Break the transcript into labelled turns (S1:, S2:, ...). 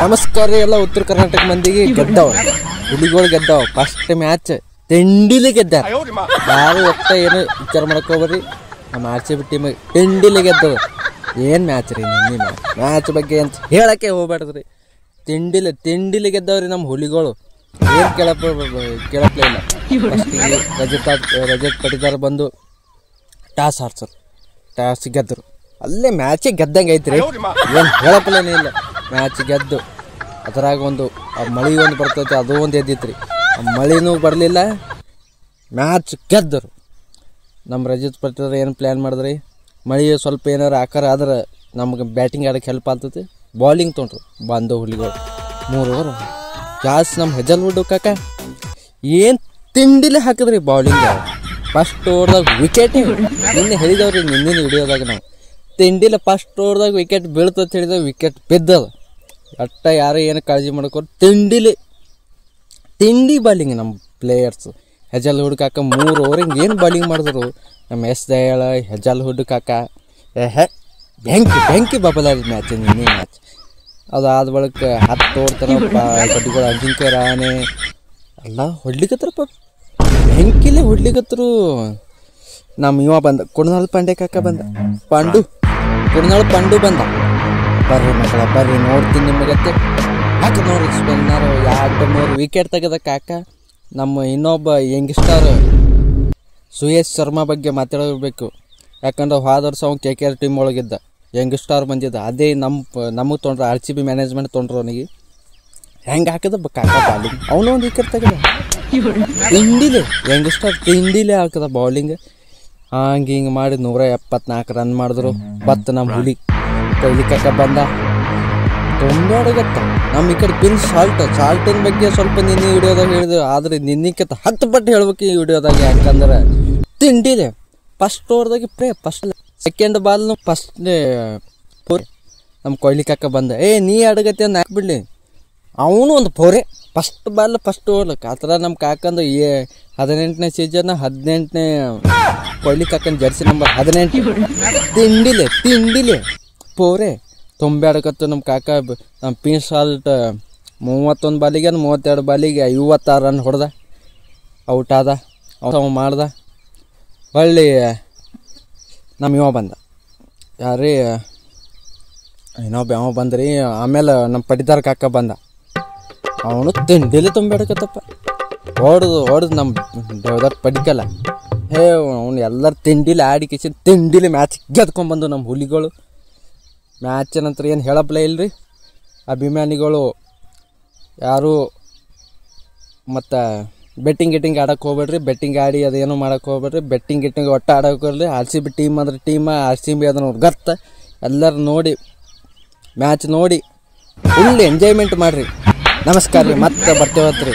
S1: ನಮಸ್ಕಾರ ರೀ ಎಲ್ಲ ಉತ್ತರ ಕರ್ನಾಟಕ ಮಂದಿಗೆ. ಗೆದ್ದವ ಹುಲಿಗಳು ಗೆದ್ದವ. First match ತಿಂಡಿಲಿ ಗೆದ್ದಾರ. ಯಾರು ಒಟ್ಟ ಏನು ವಿಚಾರ ಮಾಡ್ಕೋಬರ್ರಿ. ನಮ್ಮ RCB ಟೀಮ್ ತಿಂಡಿಲಿ ಗೆದ್ದವ. ಏನು ಮ್ಯಾಚ್ ರೀ ನಿನ್ನೆ ಮ್ಯಾಚ್ ಬಗ್ಗೆ ಅಂತ ಹೇಳಕ್ಕೆ ಹೋಗ್ಬಾರ್ದ್ರಿ. ತಿಂಡಿಲಿ ಗೆದ್ದವ್ರಿ ನಮ್ಮ ಹುಲಿಗಳು. ಏನು ಕೇಳಪ್ಲೇ ಇಲ್ಲ. ಫಸ್ಟಿಗೆ ರಜತ್ ಪಟಿದಾರ್ ಬಂದು ಟಾಸ್ ಆಡ್ಸರು. ಟಾಸ್ ಗೆದ್ದರು. ಅಲ್ಲೇ ಮ್ಯಾಚೇ ಗೆದ್ದಂಗೆ ಐತ್ರಿ. ಏನು ಹೇಳಪ್ಲೇನೇ ಇಲ್ಲ. ಮ್ಯಾಚ್ ಗೆದ್ದು ಅದ್ರಾಗ ಒಂದು ಮಳೆ ಒಂದು ಬರ್ತೈತೆ, ಅದು ಒಂದು ಎದ್ದಿತ್ತು ರೀ. ಆ ಮಳೆನೂ ಬರಲಿಲ್ಲ, ಮ್ಯಾಚ್ ಗೆದ್ದರು. ನಮ್ಮ ರಜತ್ ಪಟಿದಾರ್ ಏನು ಪ್ಲ್ಯಾನ್ ಮಾಡಿದ್ರಿ, ಮಳೆ ಸ್ವಲ್ಪ ಏನಾರು ಆಕಾರ ಆದ್ರೆ ನಮ್ಗೆ ಬ್ಯಾಟಿಂಗ್ ಆಡೋಕ್ಕೆ ಹೆಲ್ಪ್ ಆಗ್ತೈತಿ. ಬಾಲಿಂಗ್ ತೊಗೊಂಡ್ರು ಬಂದು ಹುಲಿಗಳು 3 ಓವರ್. ಜಾಸ್ತಿ ನಮ್ಮ ಹೆಜಲ್ವುಡ್ ಕಾಕ ಏನು ತಿಂಡಿಲೇ ಹಾಕಿದ್ರಿ ಬಾಲಿಂಗ್. ಫಸ್ಟ್ ಓವರ್ದಾಗ ವಿಕೆಟ್ ನಿನ್ನೆ ಹೇಳಿದವ್ರಿ, ನಿನ್ನೆ ಹಿಡಿಯೋದಾಗ ನಾವು ತಿಂಡಿಲ್ಲ ಫಸ್ಟ್ ಓವರ್ದಾಗ ವಿಕೆಟ್ ಬೀಳ್ತಂತ ಹೇಳಿದಾಗ ವಿಕೆಟ್ ಬಿದ್ದದ. ಅಟ್ಟ ಯಾರು ಏನು ಕಾಳಜಿ ಮಾಡ್ಕೊಂಡು ತಿಂಡಿ ಬಾಲಿಂಗ್ ನಮ್ಮ ಪ್ಲೇಯರ್ಸು. ಹೆಜಲ್ವುಡ್ ಕಾಕ 3 ಓವರ್ ಹಿಂಗೆ ಏನು ಬಾಲಿಂಗ್ ಮಾಡಿದ್ರು ನಮ್ಮ S ದಯಾಳ, ಹೆಜಲ್ವುಡ್ ಕಾಕ. ಬೆಂಕಿ ಬಬಲಾದ ಮ್ಯಾಚ್ ನಿನ್ನೆ ಮ್ಯಾಚ್. ಅದಾದ ಬಳಿಕ 10 ಓವರ್ ತನಕ ಕಡ್ಡಿಗಳು ಅಜಿಂಕ್ಯ ರಹಾನೆ ಎಲ್ಲ ಹೊಡ್ಲಿಕತ್ರಪ್ಪ, ಬೆಂಕಿಲೇ ಹೊಡ್ಲಿಕತ್ತರು. ನಮ್ಮ ಇವ ಬಂದ, ಕುಣನಾಳ್ ಪಾಂಡೆ ಕಾಕ ಬಂದ, ಕುಣನಾಳ್ ಪಾಂಡು ಬಂದ. ಬರ್ರಿ ಮಕ್ಕಳ ಬರ್ರಿ ನೋಡ್ತೀನಿ ನಿಮಗತ್ತೆ. ಯಾಕೆ ನೋಡ್ರಿ ಸ್ಪಿನ್ನರು 2-3 ವಿಕೆಟ್ ತೆಗೆದ ಕಾಕ. ನಮ್ಮ ಇನ್ನೊಬ್ಬ ಯಂಗ್ಸ್ಟರ್ ಸುಯೇಶ್ ಶರ್ಮಾ ಬಗ್ಗೆ ಮಾತಾಡಬೇಕು. ಯಾಕಂದ್ರೆ ಹೋದ ವರ್ಷ ಅವ್ನು KKR ಟೀಮ್ ಒಳಗಿದ್ದ, ಯಂಗ್ಸ್ಟಾರ್ ಬಂದಿದ್ದ. ಅದೇ ನಮಗೆ ತೊಗೊಂಡ್ರೆ RCB ಮ್ಯಾನೇಜ್ಮೆಂಟ್ ತೊಗೊಂಡ್ರು. ಅವನಿಗೆ ಹೆಂಗೆ ಹಾಕಿದ ಕಾಕ ಬಾಲಿಂಗ್. ಅವನು ಒಂದು ವಿಕೆಟ್ ತೆಗೆದ. ತಿಂಡಿಲೆ ಯಂಗ್ಸ್ಟಾರ್ ತಿಂಡಿಲೇ ಹಾಕಿದ ಬೌಲಿಂಗ್. ಹಿಂಗೆ ಮಾಡಿ 174 ರನ್ ಮಾಡಿದ್ರು. ಬತ್ತು ನಮ್ಮ ಹುಲಿ ಕೊಹ್ಲಿ ಕಾಕ ಬಂದ ತೊಂದಾಡಗತ್ತ. ನಮ್ಮ ಈ ಕಡೆ ಪಿನ್ ಸಾಲ್ಟಿನ ಬಗ್ಗೆ ಸ್ವಲ್ಪ ನಿನ್ನೆ ವಿಡಿಯೋದಾಗ ಹೇಳಿದ್ರು, ಆದರೆ ನಿನ್ನೆಕ್ಕಿಂತ 10 ಪಟ್ಟು ಹೇಳ್ಬೇಕು ಈ ವಿಡಿಯೋದಾಗ. ಯಾಕಂದ್ರೆ ತಿಂಡಿಲೆ ಫಸ್ಟ್ ಓವರ್ದಾಗೆ ಫಸ್ಟ್ ಸೆಕೆಂಡ್ ಬಾಲ್ನು ಫಸ್ಟ್ ನಮ್ಮ ಕೊಹ್ಲಿ ಕಾಕ ಬಂದ. ನೀ ಅಡಗತ್ತೆ ಅಂತ ಹಾಕ್ಬಿಡ್ಲಿ. ಅವನು ಒಂದು ಪೋರೆ ಫಸ್ಟ್ ಬಾಲ್ ಫಸ್ಟ್ ಓವರ್ಲಕ್ಕೆ. ಆ ಥರ ನಮ್ಮ ಕಾಕಂದು 18ನೇ ಸೀಸನ್ 18ನೇ ಕೊಹ್ಲಿ ಕಾಕನ ಜರ್ಸಿ ನಂಬರ್ 18. ತಿಂಡಿಲೆ ಪೋರೆ ತೊಂಬಾಡಕತ್ತು ನಮ್ಮ ಕಾಕ. ನಮ್ಮ ಪಿನ್ ಸಾಲ್ಟ್ 31 ಬಾಲಿಗೆ 32 ಬಾಲಿಗೆ 56 ರನ್ ಹೊಡೆದ, ಔಟ್ ಆದ. ಅವ ಮಾಡ್ದ. ಹೊಳ್ಳಿ ನಮ್ಮ ಇವ ಬಂದ, ಯಾರೀ ಇನ್ನೊಬ್ಬ ಬಂದ್ರಿ. ಆಮೇಲೆ ನಮ್ಮ ಪಟಿದಾರ್ ಕಾಕ ಬಂದ. ಅವನು ತಿಂಡಿಲಿ ತುಂಬಿಡಕತ್ತಪ್ಪ. ಹೊಡೆದು ನಮ್ಮ ದೇವದತ್ ಪಡಿಕಲ್ಲ. ಅವನು ಎಲ್ಲರೂ ತಿಂಡಿಲಿ ಆಡಿಕಿಸಿ ತಿಂಡಿಲಿ ಮ್ಯಾಚ್ ಗೆದ್ಕೊಂಡ್ಬಂದು ನಮ್ಮ ಹುಲಿಗಳು. ಮ್ಯಾಚ್ ನಂತರ ಏನು ಹೇಳಪ್ಲೇ ಇಲ್ರಿ. ಅಭಿಮಾನಿಗಳು ಯಾರು ಮತ್ತು ಬೆಟ್ಟಿಂಗ್ ಆಡೋಕೆ ಹೋಗ್ಬೇಡ್ರಿ. ಬೆಟ್ಟಿಂಗ್ ಆಡಿ ಅದೇನು ಮಾಡೋಕೆ ಹೋಗ್ಬೇಡ್ರಿ. ಬೆಟ್ಟಿಂಗ್ ಒಟ್ಟು ಆಡೋಕೆ ಹೋಗ್ರಿ. RCB ಟೀಮ್ ಅಂದ್ರೆ RCB ಅದನ್ನು ಗರ್ತ. ಎಲ್ಲರೂ ನೋಡಿ ಮ್ಯಾಚ್ ನೋಡಿ ಫುಲ್ ಎಂಜಾಯ್ಮೆಂಟ್ ಮಾಡಿರಿ. ನಮಸ್ಕಾರ ರೀ, ಮತ್ತೆ ಬರ್ತೇವತ್ರಿ.